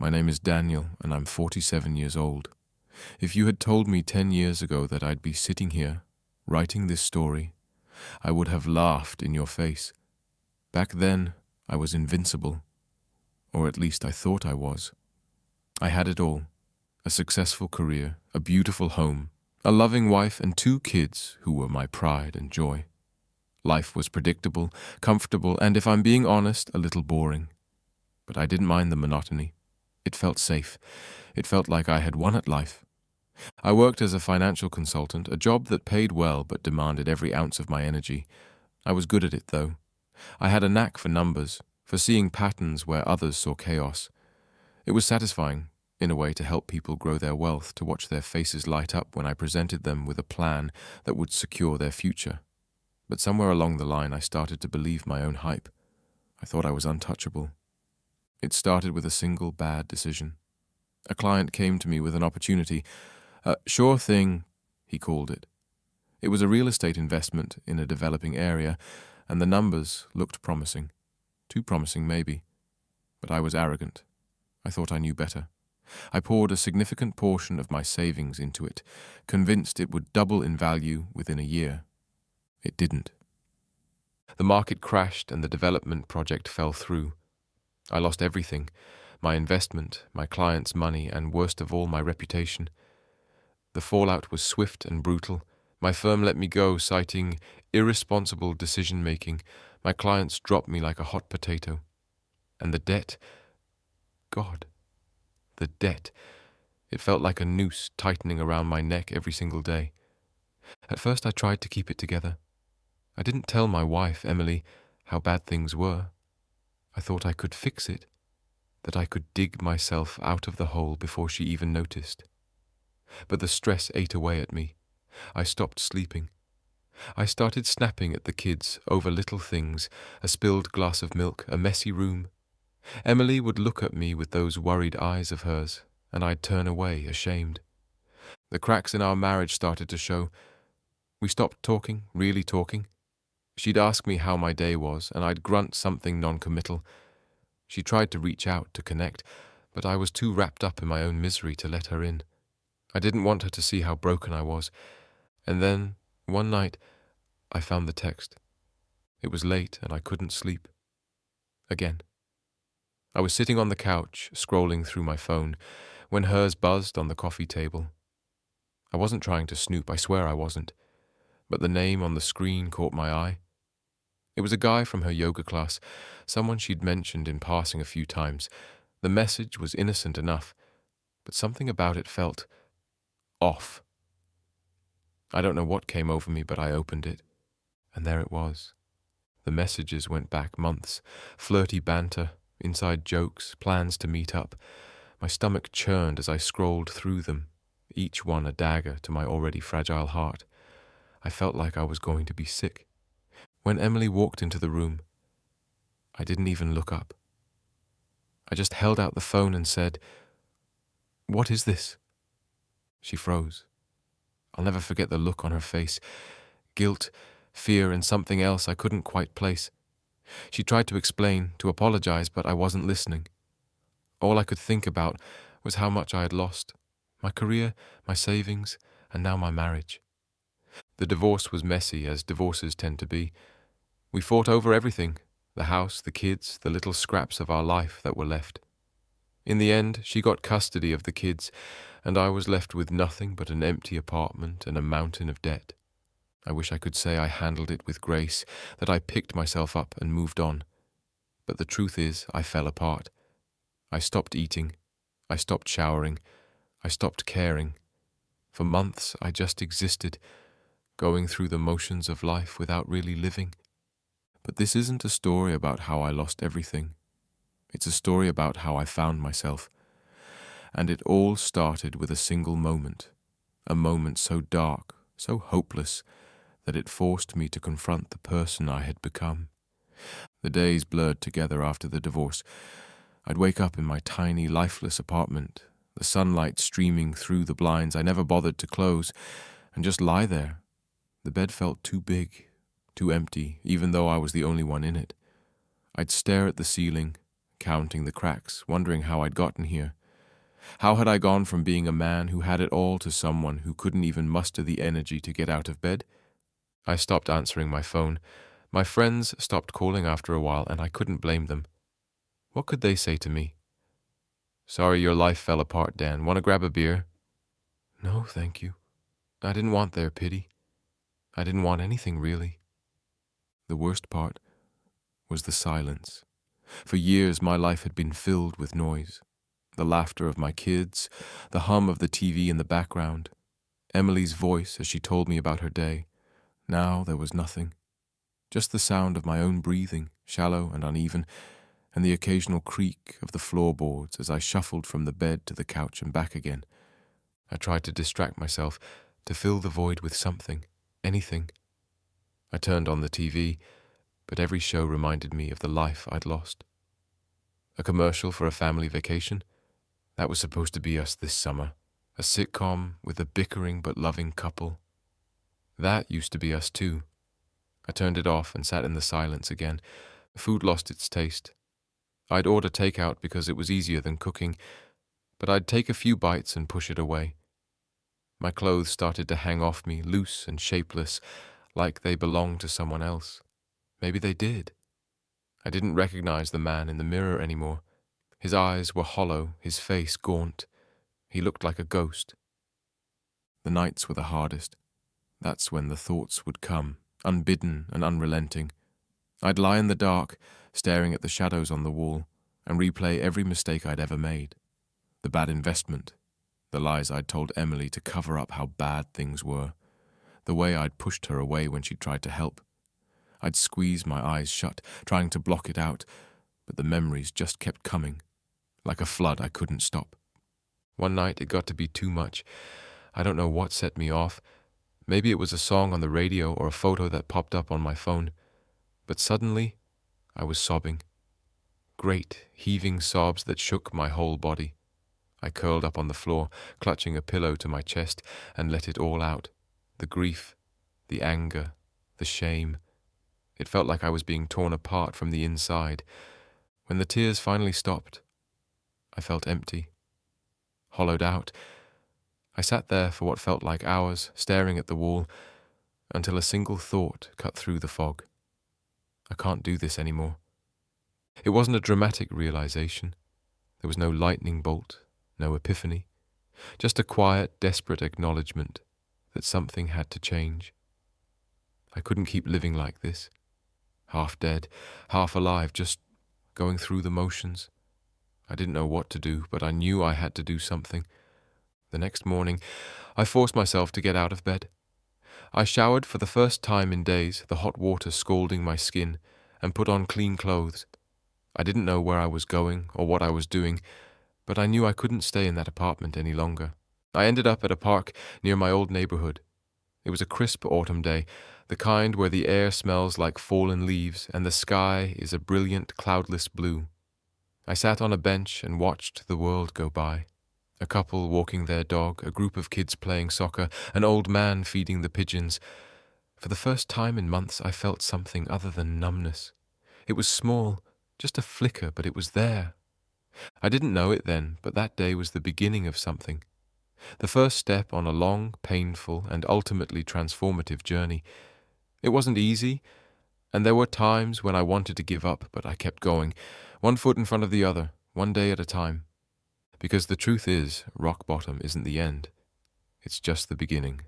My name is Daniel, and I'm 47 years old. If you had told me 10 years ago that I'd be sitting here, writing this story, I would have laughed in your face. Back then, I was invincible. Or at least I thought I was. I had it all. A successful career, a beautiful home, a loving wife, and 2 kids who were my pride and joy. Life was predictable, comfortable, and if I'm being honest, a little boring. But I didn't mind the monotony. It felt safe. It felt like I had won at life. I worked as a financial consultant, a job that paid well but demanded every ounce of my energy. I was good at it, though. I had a knack for numbers, for seeing patterns where others saw chaos. It was satisfying, in a way, to help people grow their wealth, to watch their faces light up when I presented them with a plan that would secure their future. But somewhere along the line, I started to believe my own hype. I thought I was untouchable. It started with a single bad decision. A client came to me with an opportunity. Sure thing, he called it. It was a real estate investment in a developing area, and the numbers looked promising. Too promising, maybe. But I was arrogant. I thought I knew better. I poured a significant portion of my savings into it, convinced it would double in value within a year. It didn't. The market crashed and the development project fell through. I lost everything, my investment, my clients' money, and worst of all, my reputation. The fallout was swift and brutal. My firm let me go, citing irresponsible decision-making. My clients dropped me like a hot potato. And the debt, God, the debt. It felt like a noose tightening around my neck every single day. At first I tried to keep it together. I didn't tell my wife, Emily, how bad things were. I thought I could fix it, that I could dig myself out of the hole before she even noticed. But the stress ate away at me. I stopped sleeping. I started snapping at the kids over little things, a spilled glass of milk, a messy room. Emily would look at me with those worried eyes of hers, and I'd turn away, ashamed. The cracks in our marriage started to show. We stopped talking, really talking. She'd ask me how my day was, and I'd grunt something non-committal. She tried to reach out, to connect, but I was too wrapped up in my own misery to let her in. I didn't want her to see how broken I was. And then, one night, I found the text. It was late and I couldn't sleep. Again. I was sitting on the couch, scrolling through my phone, when hers buzzed on the coffee table. I wasn't trying to snoop, I swear I wasn't. But the name on the screen caught my eye. It was a guy from her yoga class, someone she'd mentioned in passing a few times. The message was innocent enough, but something about it felt off. I don't know what came over me, but I opened it, and there it was. The messages went back months, flirty banter, inside jokes, plans to meet up. My stomach churned as I scrolled through them, each one a dagger to my already fragile heart. I felt like I was going to be sick. When Emily walked into the room, I didn't even look up. I just held out the phone and said, "What is this?" She froze. I'll never forget the look on her face. Guilt, fear, and something else I couldn't quite place. She tried to explain, to apologize, but I wasn't listening. All I could think about was how much I had lost. My career, my savings, and now my marriage. The divorce was messy, as divorces tend to be. We fought over everything, the house, the kids, the little scraps of our life that were left. In the end, she got custody of the kids, and I was left with nothing but an empty apartment and a mountain of debt. I wish I could say I handled it with grace, that I picked myself up and moved on. But the truth is, I fell apart. I stopped eating. I stopped showering. I stopped caring. For months, I just existed, going through the motions of life without really living. But this isn't a story about how I lost everything. It's a story about how I found myself. And it all started with a single moment, a moment so dark, so hopeless, that it forced me to confront the person I had become. The days blurred together after the divorce. I'd wake up in my tiny, lifeless apartment, the sunlight streaming through the blinds I never bothered to close, and just lie there. The bed felt too big, too empty, even though I was the only one in it. I'd stare at the ceiling, counting the cracks, wondering how I'd gotten here. How had I gone from being a man who had it all to someone who couldn't even muster the energy to get out of bed? I stopped answering my phone. My friends stopped calling after a while, and I couldn't blame them. What could they say to me? Sorry your life fell apart, Dan. Want to grab a beer? No, thank you. I didn't want their pity. I didn't want anything, really. The worst part was the silence. For years, my life had been filled with noise. The laughter of my kids, the hum of the TV in the background, Emily's voice as she told me about her day. Now there was nothing. Just the sound of my own breathing, shallow and uneven, and the occasional creak of the floorboards as I shuffled from the bed to the couch and back again. I tried to distract myself, to fill the void with something, anything. I turned on the TV, but every show reminded me of the life I'd lost. A commercial for a family vacation? That was supposed to be us this summer. A sitcom with a bickering but loving couple. That used to be us too. I turned it off and sat in the silence again. Food lost its taste. I'd order takeout because it was easier than cooking, but I'd take a few bites and push it away. My clothes started to hang off me, loose and shapeless, like they belonged to someone else. Maybe they did. I didn't recognize the man in the mirror anymore. His eyes were hollow, his face gaunt. He looked like a ghost. The nights were the hardest. That's when the thoughts would come, unbidden and unrelenting. I'd lie in the dark, staring at the shadows on the wall, and replay every mistake I'd ever made. The bad investment, the lies I'd told Emily to cover up how bad things were, the way I'd pushed her away when she tried to help. I'd squeeze my eyes shut, trying to block it out, but the memories just kept coming. Like a flood I couldn't stop. One night it got to be too much. I don't know what set me off. Maybe it was a song on the radio or a photo that popped up on my phone. But suddenly, I was sobbing. Great, heaving sobs that shook my whole body. I curled up on the floor, clutching a pillow to my chest, and let it all out. The grief, the anger, the shame. It felt like I was being torn apart from the inside. When the tears finally stopped, I felt empty, hollowed out. I sat there for what felt like hours, staring at the wall, until a single thought cut through the fog. I can't do this anymore. It wasn't a dramatic realization. There was no lightning bolt, no epiphany, just a quiet, desperate acknowledgement that something had to change. I couldn't keep living like this, half dead, half alive, just going through the motions. I didn't know what to do, but I knew I had to do something. The next morning, I forced myself to get out of bed. I showered for the first time in days, the hot water scalding my skin, and put on clean clothes. I didn't know where I was going or what I was doing, but I knew I couldn't stay in that apartment any longer. I ended up at a park near my old neighborhood. It was a crisp autumn day, the kind where the air smells like fallen leaves and the sky is a brilliant, cloudless blue. I sat on a bench and watched the world go by. A couple walking their dog, a group of kids playing soccer, an old man feeding the pigeons. For the first time in months, I felt something other than numbness. It was small, just a flicker, but it was there. I didn't know it then, but that day was the beginning of something. The first step on a long, painful, and ultimately transformative journey. It wasn't easy, and there were times when I wanted to give up, but I kept going, one foot in front of the other, one day at a time. Because the truth is, rock bottom isn't the end. It's just the beginning.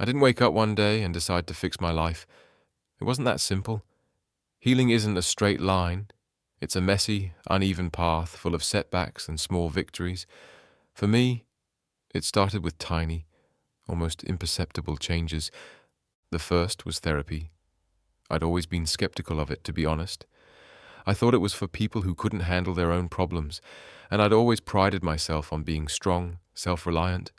I didn't wake up one day and decide to fix my life. It wasn't that simple. Healing isn't a straight line. It's a messy, uneven path full of setbacks and small victories. For me, it started with tiny, almost imperceptible changes. The first was therapy. I'd always been skeptical of it, to be honest. I thought it was for people who couldn't handle their own problems, and I'd always prided myself on being strong, self-reliant.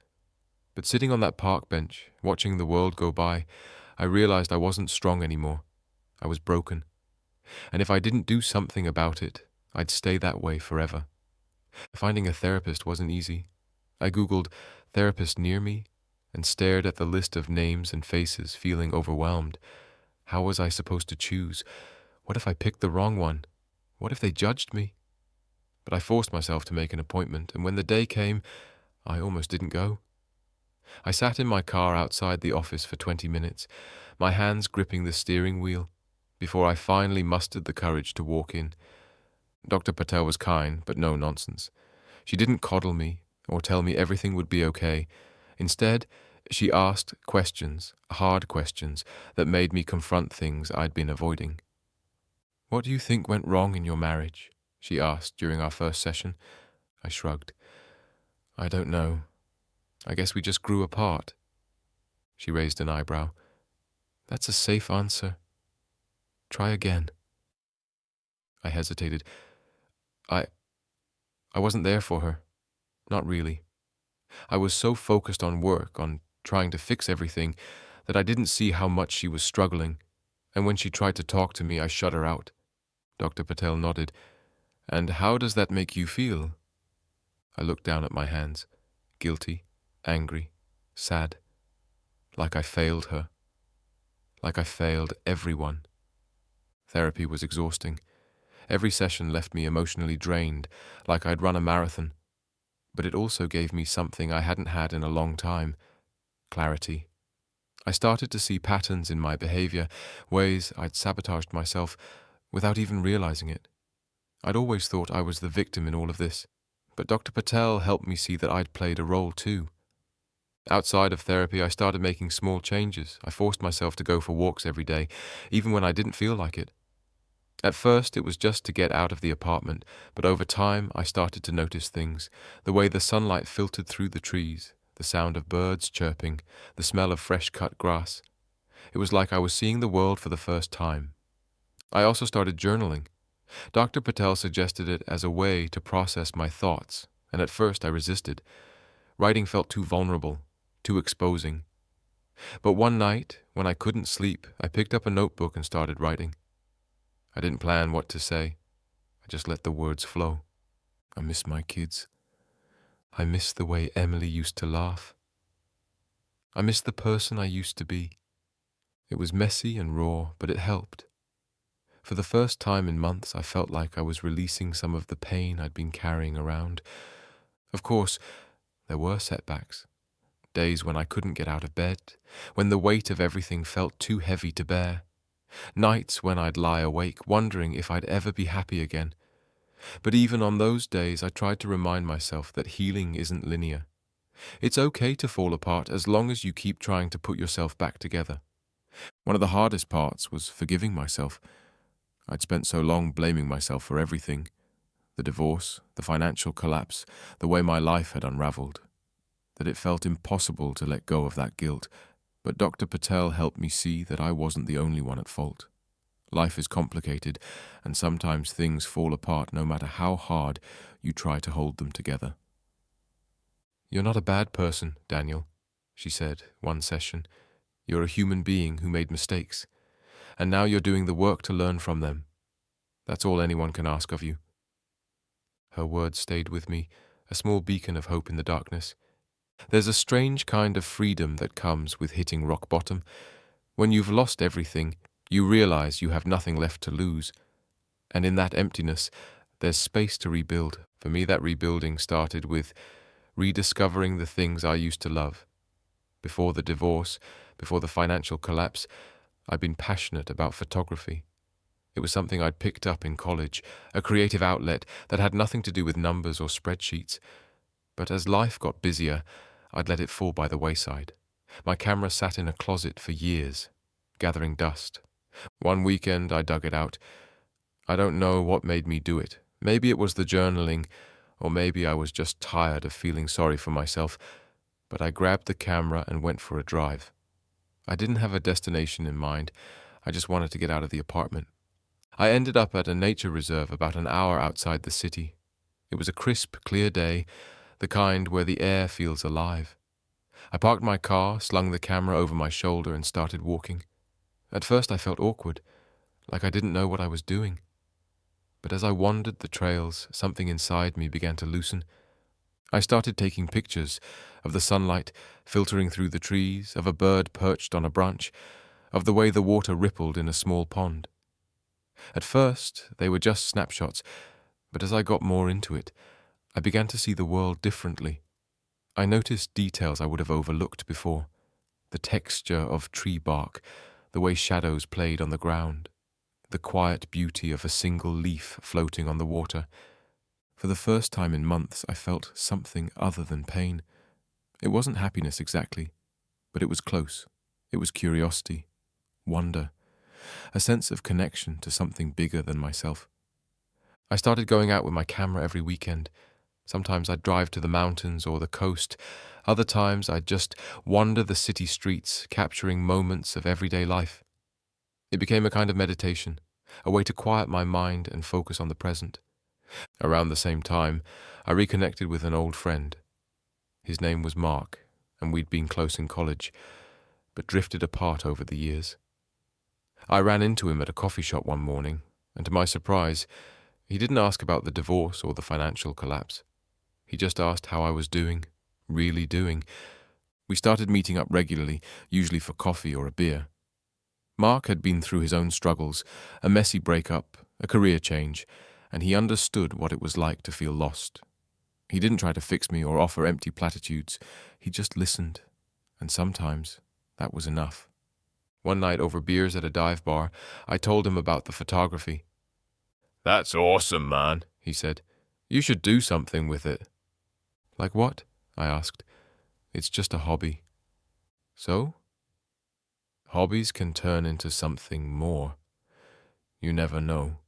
But sitting on that park bench, watching the world go by, I realized I wasn't strong anymore. I was broken. And if I didn't do something about it, I'd stay that way forever. Finding a therapist wasn't easy. I Googled therapist near me and stared at the list of names and faces, feeling overwhelmed. How was I supposed to choose? What if I picked the wrong one? What if they judged me? But I forced myself to make an appointment, and when the day came, I almost didn't go. I sat in my car outside the office for 20 minutes, my hands gripping the steering wheel, before I finally mustered the courage to walk in. Dr. Patel was kind, but no nonsense. She didn't coddle me or tell me everything would be okay. Instead, she asked questions, hard questions, that made me confront things I'd been avoiding. "What do you think went wrong in your marriage?" she asked during our first session. I shrugged. "I don't know. I guess we just grew apart." She raised an eyebrow. "That's a safe answer. Try again." I hesitated. I wasn't there for her. Not really. I was so focused on work, on trying to fix everything, that I didn't see how much she was struggling, and when she tried to talk to me, I shut her out. Dr. Patel nodded. "And how does that make you feel?" I looked down at my hands, guilty, angry, sad, like I failed her, like I failed everyone. Therapy was exhausting. Every session left me emotionally drained, like I'd run a marathon. But it also gave me something I hadn't had in a long time: clarity. I started to see patterns in my behavior, ways I'd sabotaged myself without even realizing it. I'd always thought I was the victim in all of this, but Dr. Patel helped me see that I'd played a role too. Outside of therapy, I started making small changes. I forced myself to go for walks every day, even when I didn't feel like it. At first, it was just to get out of the apartment, but over time, I started to notice things: the way the sunlight filtered through the trees, the sound of birds chirping, the smell of fresh-cut grass. It was like I was seeing the world for the first time. I also started journaling. Dr. Patel suggested it as a way to process my thoughts, and at first I resisted. Writing felt too vulnerable, too exposing. But one night, when I couldn't sleep, I picked up a notebook and started writing. I didn't plan what to say. I just let the words flow. I miss my kids. I miss the way Emily used to laugh. I miss the person I used to be. It was messy and raw, but it helped. For the first time in months, I felt like I was releasing some of the pain I'd been carrying around. Of course, there were setbacks. Days when I couldn't get out of bed, when the weight of everything felt too heavy to bear. Nights when I'd lie awake, wondering if I'd ever be happy again. But even on those days, I tried to remind myself that healing isn't linear. It's okay to fall apart as long as you keep trying to put yourself back together. One of the hardest parts was forgiving myself. I'd spent so long blaming myself for everything: the divorce, the financial collapse, the way my life had unraveled, that it felt impossible to let go of that guilt. But Dr. Patel helped me see that I wasn't the only one at fault. Life is complicated, and sometimes things fall apart no matter how hard you try to hold them together. "You're not a bad person, Daniel," she said one session. "You're a human being who made mistakes, and now you're doing the work to learn from them. That's all anyone can ask of you." Her words stayed with me, a small beacon of hope in the darkness. There's a strange kind of freedom that comes with hitting rock bottom. When you've lost everything, you realize you have nothing left to lose. And in that emptiness, there's space to rebuild. For me, that rebuilding started with rediscovering the things I used to love. Before the divorce, before the financial collapse, I'd been passionate about photography. It was something I'd picked up in college, a creative outlet that had nothing to do with numbers or spreadsheets. But as life got busier, I'd let it fall by the wayside. My camera sat in a closet for years, gathering dust. One weekend, I dug it out. I don't know what made me do it. Maybe it was the journaling, or maybe I was just tired of feeling sorry for myself. But I grabbed the camera and went for a drive. I didn't have a destination in mind. I just wanted to get out of the apartment. I ended up at a nature reserve about an hour outside the city. It was a crisp, clear day, the kind where the air feels alive. I parked my car, slung the camera over my shoulder, and started walking. At first I felt awkward, like I didn't know what I was doing. But as I wandered the trails, something inside me began to loosen. I started taking pictures of the sunlight filtering through the trees, of a bird perched on a branch, of the way the water rippled in a small pond. At first, they were just snapshots, But as I got more into it, I began to see the world differently. I noticed details I would have overlooked before. The texture of tree bark, the way shadows played on the ground, the quiet beauty of a single leaf floating on the water. For the first time in months, I felt something other than pain. It wasn't happiness exactly, but it was close. It was curiosity, wonder, a sense of connection to something bigger than myself. I started going out with my camera every weekend. Sometimes I'd drive to the mountains or the coast. Other times I'd just wander the city streets, capturing moments of everyday life. It became a kind of meditation, a way to quiet my mind and focus on the present. Around the same time, I reconnected with an old friend. His name was Mark, and we'd been close in college, but drifted apart over the years. I ran into him at a coffee shop one morning, and to my surprise, he didn't ask about the divorce or the financial collapse. He just asked how I was doing, really doing. We started meeting up regularly, usually for coffee or a beer. Mark had been through his own struggles, a messy breakup, a career change, and he understood what it was like to feel lost. He didn't try to fix me or offer empty platitudes. He just listened, and sometimes that was enough. One night over beers at a dive bar, I told him about the photography. "That's awesome, man," he said. "You should do something with it." "Like what?" I asked. "It's just a hobby." "So?" "Hobbies can turn into something more. You never know."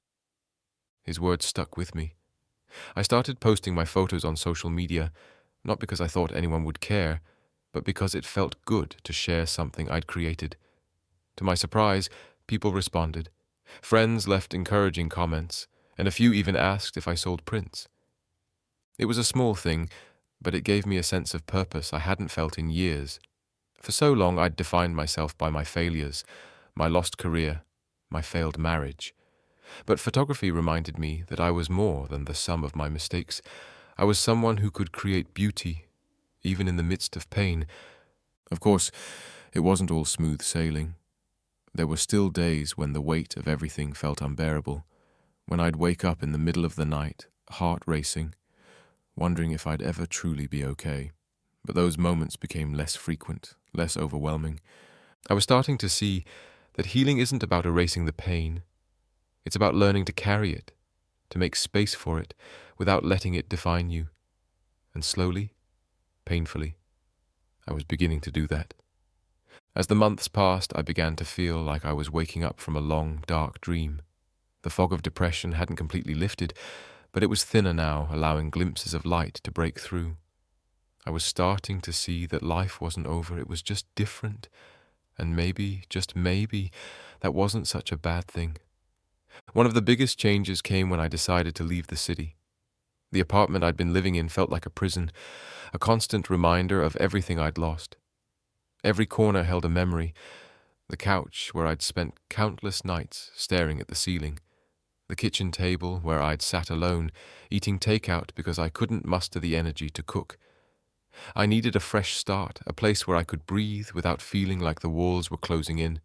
His words stuck with me. I started posting my photos on social media, not because I thought anyone would care, but because it felt good to share something I'd created. To my surprise, people responded. Friends left encouraging comments, and a few even asked if I sold prints. It was a small thing, but it gave me a sense of purpose I hadn't felt in years. For so long I'd defined myself by my failures, my lost career, my failed marriage. But photography reminded me that I was more than the sum of my mistakes. I was someone who could create beauty, even in the midst of pain. Of course, it wasn't all smooth sailing. There were still days when the weight of everything felt unbearable, when I'd wake up in the middle of the night, heart racing, wondering if I'd ever truly be okay. But those moments became less frequent, less overwhelming. I was starting to see that healing isn't about erasing the pain. It's about learning to carry it, to make space for it, without letting it define you. And slowly, painfully, I was beginning to do that. As the months passed, I began to feel like I was waking up from a long, dark dream. The fog of depression hadn't completely lifted, but it was thinner now, allowing glimpses of light to break through. I was starting to see that life wasn't over, it was just different, and maybe, just maybe, that wasn't such a bad thing. One of the biggest changes came when I decided to leave the city. The apartment I'd been living in felt like a prison, a constant reminder of everything I'd lost. Every corner held a memory, the couch where I'd spent countless nights staring at the ceiling, the kitchen table where I'd sat alone, eating takeout because I couldn't muster the energy to cook. I needed a fresh start, a place where I could breathe without feeling like the walls were closing in.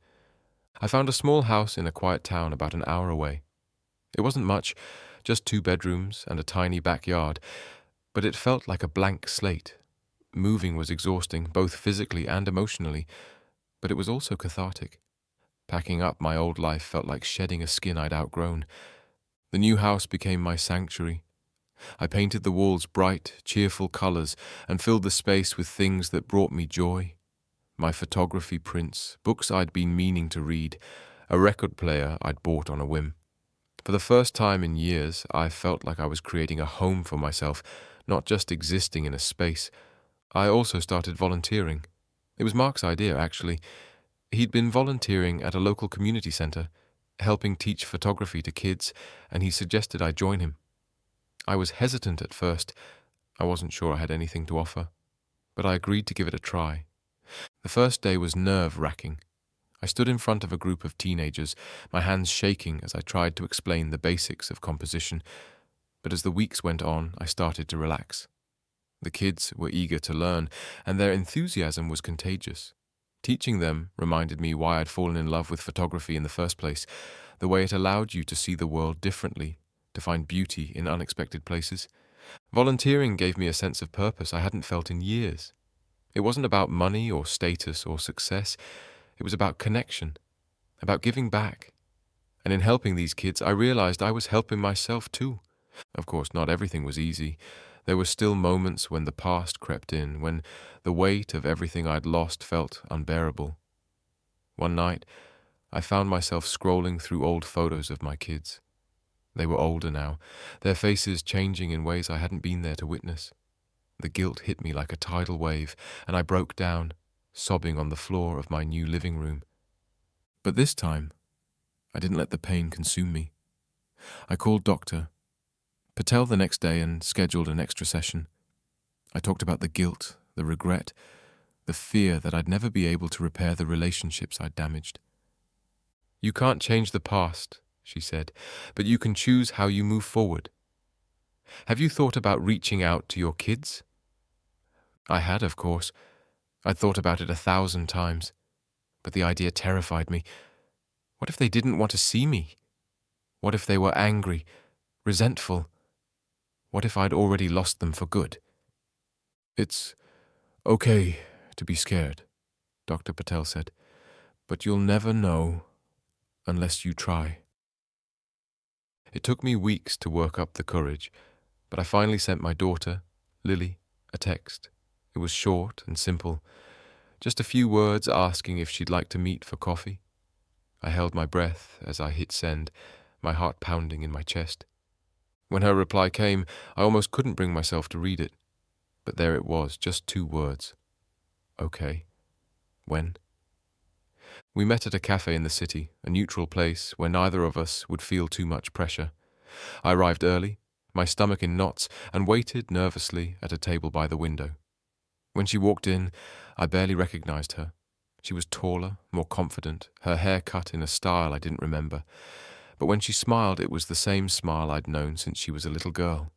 I found a small house in a quiet town about an hour away. It wasn't much, just 2 bedrooms and a tiny backyard, but it felt like a blank slate. Moving was exhausting, both physically and emotionally, but it was also cathartic. Packing up my old life felt like shedding a skin I'd outgrown. The new house became my sanctuary. I painted the walls bright, cheerful colors and filled the space with things that brought me joy. My photography prints, books I'd been meaning to read, a record player I'd bought on a whim. For the first time in years, I felt like I was creating a home for myself, not just existing in a space. I also started volunteering. It was Mark's idea, actually. He'd been volunteering at a local community center, helping teach photography to kids, and he suggested I join him. I was hesitant at first. I wasn't sure I had anything to offer, but I agreed to give it a try. The first day was nerve-wracking. I stood in front of a group of teenagers, my hands shaking as I tried to explain the basics of composition, but as the weeks went on, I started to relax. The kids were eager to learn, and their enthusiasm was contagious. Teaching them reminded me why I'd fallen in love with photography in the first place, the way it allowed you to see the world differently, to find beauty in unexpected places. Volunteering gave me a sense of purpose I hadn't felt in years. It wasn't about money or status or success. It was about connection, about giving back. And in helping these kids, I realized I was helping myself too. Of course, not everything was easy. There were still moments when the past crept in, when the weight of everything I'd lost felt unbearable. One night, I found myself scrolling through old photos of my kids. They were older now, their faces changing in ways I hadn't been there to witness. The guilt hit me like a tidal wave, and I broke down, sobbing on the floor of my new living room. But this time, I didn't let the pain consume me. I called Dr. Patel the next day and scheduled an extra session. I talked about the guilt, the regret, the fear that I'd never be able to repair the relationships I'd damaged. "You can't change the past," she said, "but you can choose how you move forward. Have you thought about reaching out to your kids?" I had, of course. I'd thought about it 1,000 times, but the idea terrified me. What if they didn't want to see me? What if they were angry, resentful? What if I'd already lost them for good? "It's okay to be scared," Dr. Patel said, "but you'll never know unless you try." It took me weeks to work up the courage, but I finally sent my daughter, Lily, a text. It was short and simple, just a few words asking if she'd like to meet for coffee. I held my breath as I hit send, my heart pounding in my chest. When her reply came, I almost couldn't bring myself to read it. But there it was, just 2 words. "Okay. When?" We met at a cafe in the city, a neutral place where neither of us would feel too much pressure. I arrived early, my stomach in knots, and waited nervously at a table by the window. When she walked in, I barely recognized her. She was taller, more confident, her hair cut in a style I didn't remember. But when she smiled, it was the same smile I'd known since she was a little girl.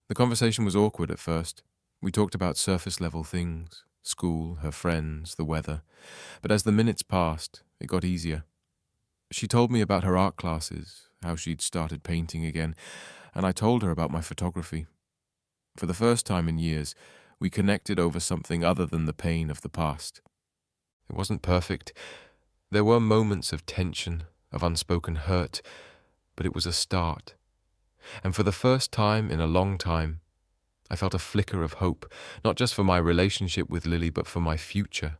The conversation was awkward at first. We talked about surface-level things, school, her friends, the weather. But as the minutes passed, it got easier. She told me about her art classes, how she'd started painting again, and I told her about my photography. For the first time in years, we connected over something other than the pain of the past. It wasn't perfect. There were moments of tension, of unspoken hurt, but it was a start. And for the first time in a long time, I felt a flicker of hope, not just for my relationship with Lily, but for my future.